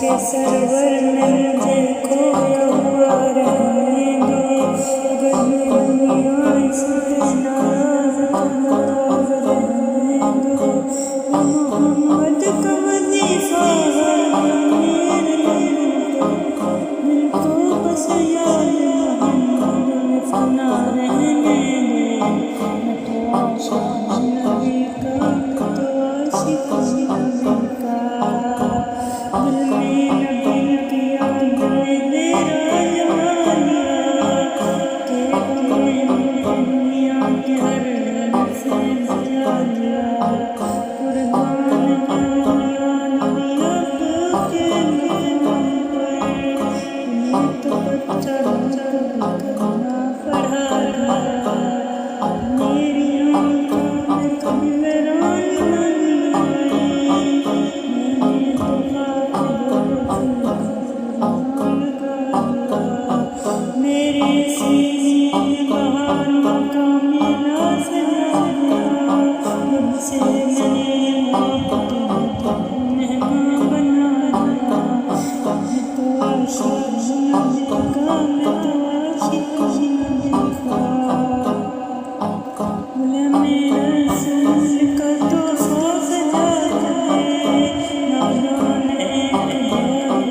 Server में मुझे खोया हुआ रहने दो। अगर मेरी दुनिया इससे नाराज रहने दो। मोहम्मद का वजीफा मेरे दिल को बस याद मोहम्मद में फना रहने दे। मैं तो आशिक नबी का, मैं तो आशिक नबी का। दिल में नबी की याद में तेरा जमानिया के दुनिया के हर रंग से सजा लिया। कुर्बान जाऊंगा नबी आपके नाम पर। तुम्हें तो बच्चा करना पड़ा था। मेरी आंखों में कभी वीरान नहीं आई। मैंने तो मेरे सीने में बहारों का मेला सजा दिया। जब से मैंने मोहब्बत मेहमान बना दिया। मैं तो आशिक नबी का, मैं तो आशिक नबी का। मेरे रसूल का तोहफा सजा दे। नादान एक तेरे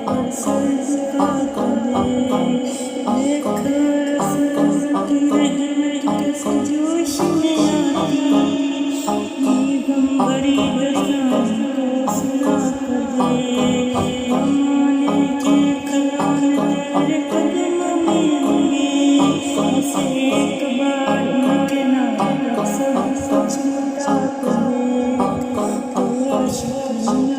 पर सर झुका दे। देख रसूल की रहमत कैसे जोश में आती। ये गम भरी दास्तान को सुना दे। ज़माने के खजाने तेरे कदमों में होंगे। ऐसे एक बार उनके नाम सब सच मिटा दे। तू आशिक